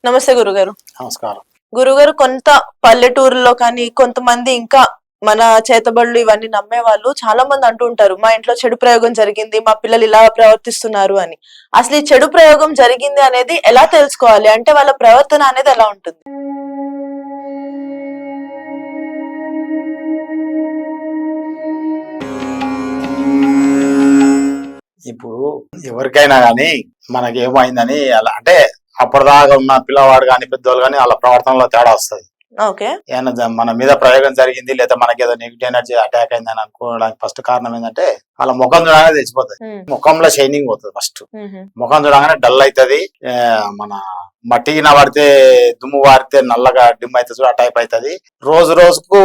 నమస్తే గురుగారు. నమస్కారం. గురుగారు, కొంత పల్లెటూరులో కానీ కొంతమంది ఇంకా మన చేతబడులు ఇవన్నీ నమ్మే వాళ్ళు చాలా మంది అంటూ ఉంటారు, మా ఇంట్లో చెడు ప్రయోగం జరిగింది, మా పిల్లలు ఇలా ప్రవర్తిస్తున్నారు అని. అసలు ఈ చెడు ప్రయోగం జరిగింది అనేది ఎలా తెలుసుకోవాలి? అంటే వాళ్ళ ప్రవర్తన అనేది ఎలా ఉంటుంది? ఇప్పుడు ఎవరికైనా గానీ మనకి ఏమైందని అలా అంటే అప్పటిదాకా ఉన్న పిల్లవాడు కానీ పెద్దవాళ్ళు కానీ వాళ్ళ ప్రవర్తనలో తేడా వస్తుంది. ఓకే. ఏమన్నా మన మీద ప్రయోగం జరిగింది లేదా మనకి ఏదో నెగిటివ్ ఎనర్జీ అటాక్ అయిందని అనుకోవడానికి ఫస్ట్ కారణం ఏంటంటే వాళ్ళ ముఖం చూడగానే తెచ్చిపోతుంది. ముఖంలో షైనింగ్ పోతుంది. ఫస్ట్ ముఖం చూడగానే డల్ అవుతుంది. మన మట్టిన పడితే దుమ్ము వారితే నల్లగా డిమ్ అవుతుంది, ఆ టైప్ అవుతుంది. రోజు రోజుకు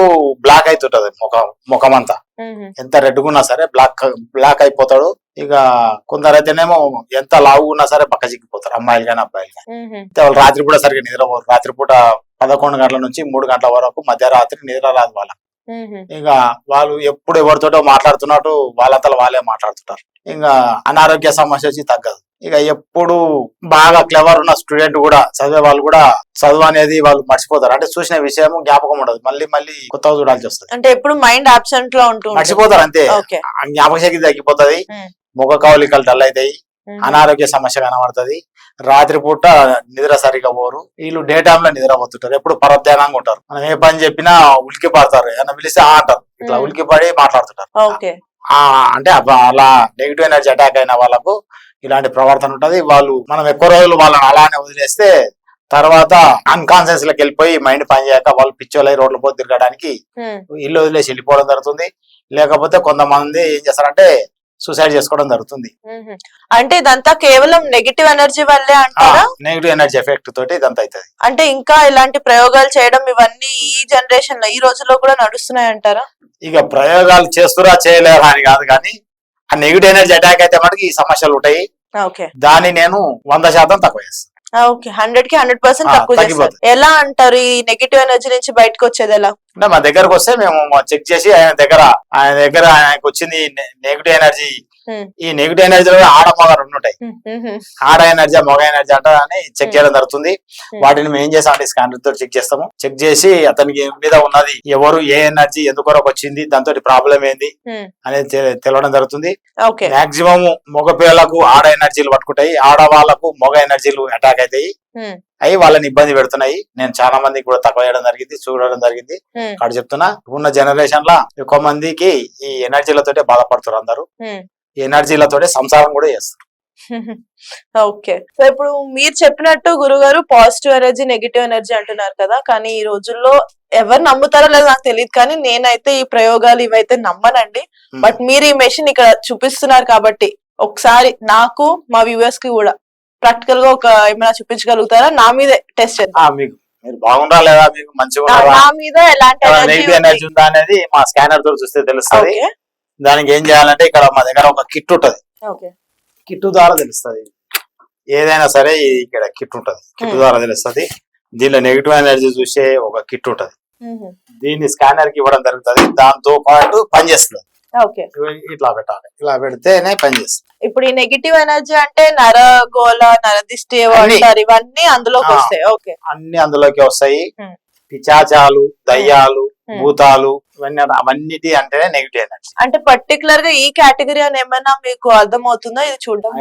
బ్లాక్ అవుతుంటది ముఖం అంతా. ఎంత రెడ్గా ఉన్నా సరే బ్లాక్ అయిపోతాడు. ఇక కొందరైతేనేమో ఎంత లావుగా ఉన్నా సరే బక్క చిక్కిపోతారు, అమ్మాయిలు కానీ అబ్బాయిలు కానీ. వాళ్ళు రాత్రి పూట సరిగ్గా నిద్రపోరు. రాత్రిపూట 11 గంటల నుంచి 3 గంటల వరకు మధ్యరాత్రి నిద్ర రాదు వాళ్ళకి. ఇక వాళ్ళు ఎప్పుడు ఎవరితోటో మాట్లాడుతున్నట్టు వాళ్ళంతా వాళ్ళే మాట్లాడుతుంటారు. ఇంకా అనారోగ్య సమస్య వచ్చి తగ్గదు. ఇక ఎప్పుడు బాగా క్లెవర్ ఉన్న స్టూడెంట్ కూడా చదివే వాళ్ళు కూడా చదువు అనేది వాళ్ళు మర్చిపోతారు. అంటే చూసిన విషయం జ్ఞాపకం ఉండదు, మళ్ళీ మళ్ళీ కొత్తగా చూడాల్సి వస్తుంది. అంటే ఎప్పుడు మైండ్ అబ్సెంట్ లో ఉంటుంది, మర్చిపోతారు అంతే. జ్ఞాపక శక్తి తగ్గిపోతుంది, ముఖ కవలికలు డల్ అవుతాయి, అనారోగ్య సమస్య కనబడుతుంది. రాత్రిపూట నిద్ర సరిగా పోరు. వీళ్ళు డే టైమ్ లో నిద్ర పోతుంటారు, ఎప్పుడు పరధ్యానంగా ఉంటారు. మనం ఏ పని చెప్పినా ఉలికి పడతారు, ఏమన్నా పిలిస్తే అంటారు, ఇట్లా ఉలికి పడి మాట్లాడుతుంటారు. అంటే అలా నెగిటివ్ ఎనర్జీ అటాక్ అయిన వాళ్ళకు ఇలాంటి ప్రవర్తన ఉంటది. వాళ్ళు మనం ఎక్కువ రోజులు వాళ్ళని అలానే వదిలేస్తే తర్వాత అన్కాన్షియస్ లోకి వెళ్ళిపోయి మైండ్ పని చేయక వాళ్ళు పిచ్చోళ్ళై రోడ్ల పోయి తిరగడానికి ఇల్లు వదిలేసి వెళ్ళిపోవడం జరుగుతుంది. లేకపోతే కొంతమంది ఏం చేస్తారంటే సూసైడ్ చేసుకోవడం జరుగుతుంది. అంటే ఇదంతా కేవలం నెగిటివ్ ఎనర్జీ వల్లే అంటారా? నెగిటివ్ ఎనర్జీ ఎఫెక్ట్ తోటి ఇదంతా అవుతుంది. అంటే ఇంకా ఇలాంటి ప్రయోగాలు చేయడం ఇవన్నీ ఈ జనరేషన్ లో ఈ రోజుల్లో కూడా నడుస్తున్నాయి అంటారా? ఇక ప్రయోగాలు చేస్తురా చేయలేరా అని కాదు, కానీ ఆ నెగిటివ్ ఎనర్జీ అటాక్ అయితే మనకి ఈ సమస్యలు ఉంటాయి. దాన్ని నేను 100% తక్కువ చేస్తాను. 100కి 100% తక్కువ చేస్తారు. ఎలా అంటారు ఈ నెగిటివ్ ఎనర్జీ నుంచి బయటకు వచ్చేది ఎలా? అంటే మా దగ్గరకు వస్తే మేము చెక్ చేసి ఆయన దగ్గర ఆయనకు వచ్చింది నెగిటివ్ ఎనర్జీ. ఈ నెగిటివ్ ఎనర్జీలో ఆడ మగ రెండు ఉంటాయి. ఆడ ఎనర్జీ మగ ఎనర్జీ అంట అని చెక్ చేయడం జరుగుతుంది. వాటిని మేము ఏం చేస్తామంటే స్కానర్ తో చెక్ చేస్తాము. చెక్ చేసి అతనికి మీద ఉన్నది ఎవరు, ఏ ఎనర్జీ ఎందుకొరకు వచ్చింది, దాంతో ప్రాబ్లం ఏంది అనేది తెలవడం జరుగుతుంది. మాక్సిమం మగ పిల్లలకు ఆడ ఎనర్జీలు పట్టుకుంటాయి, ఆడవాళ్లకు మగ ఎనర్జీలు అటాక్ అవుతాయి. అవి వాళ్ళని ఇబ్బంది పెడుతున్నాయి. నేను చాలా మందికి కూడా తక్కువ చేయడం జరిగింది, చూడడం జరిగింది. అక్కడ చెప్తున్నా, ఉన్న జనరేషన్ లా ఎక్కువ మందికి ఈ ఎనర్జీలతోటే బాధపడుతున్నారు. అందరూ ఈ ఎనర్జీలతోటే సంసారం కూడా చేస్తారు. ఓకే. సో ఇప్పుడు మీరు చెప్పినట్టు గురుగారు పాజిటివ్ ఎనర్జీ నెగిటివ్ ఎనర్జీ అంటున్నారు కదా, కానీ ఈ రోజుల్లో ఎవరు నమ్ముతారో లేదో నాకు తెలియదు, కానీ నేనైతే ఈ ప్రయోగాలు ఇవైతే నమ్మనండి. బట్ మీరు ఈ మెషిన్ ఇక్కడ చూపిస్తున్నారు కాబట్టి ఒకసారి నాకు మా వ్యూవర్స్ కి కూడా ప్రాక్టికల్ గా ఒక ఏమైనా చూపించగలుగుతారా? నా మీద టెస్ట్ చేద్దాం. మీరు బాగుండా లేదా, మీకు మంచిగా నా మీద ఎలాంటి ఎనర్జీ ఉందా అనేది మా స్కానర్ తో చూస్తే తెలుస్తుంది. దానికి ఏం చేయాలంటే ఇక్కడ మా దగ్గర ఒక కిట్ ఉంటది, కిట్ ద్వారా తెలుస్తుంది. ఏదైనా సరే ఇక్కడ కిట్ ఉంటది, కిట్ ద్వారా తెలుస్తుంది. దీనిలో నెగిటివ్ ఎనర్జీ చూసే ఒక కిట్ ఉంటది, దీన్ని స్కానర్ కి ఇవ్వడం జరుగుతుంది. దాంతో పాటు పనిచేస్తుంది. ఇట్లా పెట్టాలి, ఇలా పెడితేనే పనిచేస్తుంది. ఇప్పుడు ఈ నెగిటివ్ ఎనర్జీ అంటే నరగోళ, నరదిష్టి ఇవన్నీ అందులోకి వస్తాయి. ఓకే, అన్ని అందులోకి వస్తాయి. పిచాచాలు, దయ్యాలు, భూతాలు అవన్నిటి అంటేనే నెగిటివ్ ఎనర్జీ. అంటే పర్టికులర్ గా ఈ కేటగిరీ అని ఏమైనా మీకు అర్థం అవుతుందా? ఇది చూడడం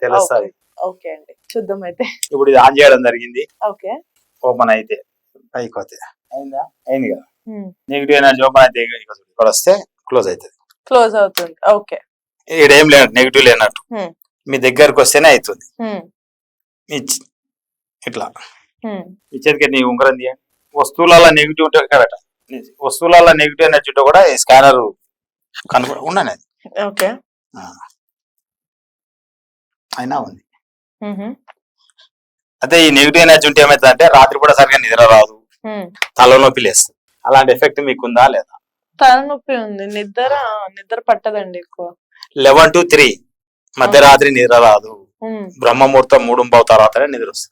తెలుస్తుంది. ఓకే అండి, చూద్దాం. అయితే ఇప్పుడు ఇది ఆన్ చేయడం జరిగింది. ఓకే, ఓపెన్ అయితే పైకి వస్తుంది. అయింది కదా. నెగిటివ్ ఎనర్జీ ఓపెన్ అయితే ఇక్కడ వస్తే క్లోజ్ అవుతుంది. క్లోజ్ అవుతుంది. ఓకే, ఇక్కడ ఏం లేదు, నెగిటివ్ లేనట్టు. మీ దగ్గరకు వస్తేనే అవుతుంది. ఇట్లా ఇచ్చేది నీ ఉంగరం తీయండి. వస్తువులలో నెగిటివ్ పెట్ట వస్తువులలో నెగిటివ్ ఎనర్జీ కూడా ఈ స్కానర్ ఉండనే ఓకే అయినా ఉంది. అదే ఈ నెగిటివ్ ఎనర్జీ ఉంటే ఏమైతుందంటే రాత్రి కూడా సరిగా నిద్ర రాదు, తలనొప్పి లేస్తుంది. అలాంటి ఎఫెక్ట్ మీకుందా లేదా? తలనొప్పి ఉంది, నిద్ర పట్టదండి ఎక్కువ. 11 to 3 మధ్యరాత్రి నిద్ర రాదు. బ్రహ్మముహూర్తం 3:15 తర్వాతనే నిద్ర వస్తుంది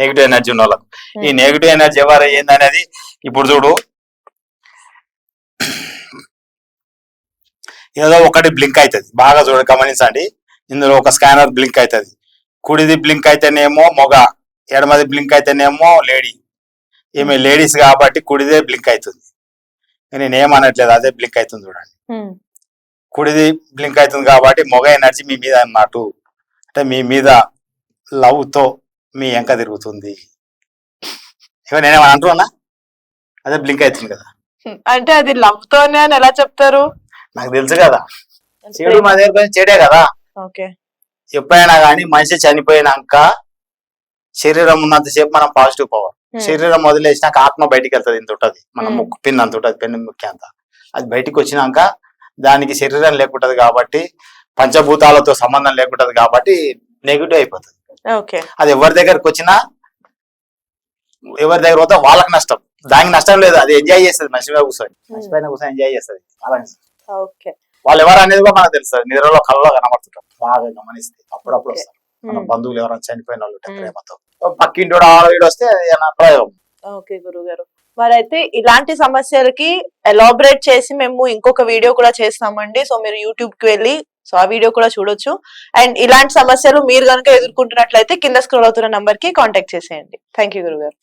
నెగిటివ్ ఎనర్జీ ఉన్న వాళ్ళకు. ఈ నెగిటివ్ ఎనర్జీ ఎవరు ఏందనేది ఇప్పుడు చూడు. ఏదో ఒకటి బ్లింక్ అవుతుంది, బాగా చూడ గమనించండి. ఇందులో ఒక స్కానర్ బ్లింక్ అవుతుంది. కుడిది బ్లింక్ అయితేనేమో మొగ, ఎడమది బ్లింక్ అయితేనేమో లేడీ, ఈమె లేడీస్ కాబట్టి కుడిదే బ్లింక్ అవుతుంది. నేను ఏమనట్లేదు, అదే బ్లింక్ అవుతుంది చూడండి. కుడిది బ్లింక్ అవుతుంది కాబట్టి మొగ ఎనర్జీ మీ మీద అన్నట్టు, అంటే మీ మీద లవ్ తో మీ ఎంక తిరుగుతుంది. ఇక నేనేమని అంటున్నా, అదే బ్లింక్ అవుతుంది కదా. అంటే అది లవ్ తోనే అని ఎలా చెప్తారు? నాకు తెలుసు కదా, చెడు మా దగ్గర చెడే కదా. ఓకే. ఎప్పుడైనా కానీ మనిషి చనిపోయినాక శరీరం ఉన్నంతసేపు మనం పాజిటివ్ పవర్, శరీరం వదిలేసినాక ఆత్మ బయటికి వెళ్తుంది. ఇంత ఉంటుంది మన ముక్కు పిన్ అంత ఉంటుంది, పెన్ను ముఖ్య అంత. అది బయటికి వచ్చినాక దానికి శరీరం లేకుంటది కాబట్టి, పంచభూతాలతో సంబంధం లేకుంటది కాబట్టి నెగిటివ్ అయిపోతుంది. అది ఎవరి దగ్గరకు వచ్చినా ఎవరి దగ్గర పోతే వాళ్ళకి నష్టం, దానికి నష్టం లేదు. అది ఎంజాయ్ చేస్తుంది, మనిషి మీద కూర్చొని, మనిషి పైన కూర్చొని ఎంజాయ్ చేస్తుంది. వాళ్ళు ఎవరు అనేది కూడా మనకు తెలుస్తుంది, నిద్రలో కళ్ళలో కనబడుతుంటారు. బాగా గమనిస్తే అప్పుడప్పుడు వస్తారు మన బంధువులు ఎవరైనా చనిపోయిన వాళ్ళు ప్రేమతో, పక్కింటి వీడు వస్తే ప్రయోగం. ఓకే గురుగారు, మరైతే ఇలాంటి సమస్యలకి ఎలాబరేట్ చేసి మేము ఇంకొక వీడియో కూడా చేస్తామండి. సో మీరు యూట్యూబ్ కి వెళ్ళి సో ఆ వీడియో కూడా చూడొచ్చు. అండ్ ఇలాంటి సమస్యలు మీరు కనుక ఎదుర్కొంటున్నట్లయితే కింద స్క్రోల్ అవుతున్న నంబర్ కి కాంటాక్ట్ చేసేయండి. థ్యాంక్ యూ గురుగారు.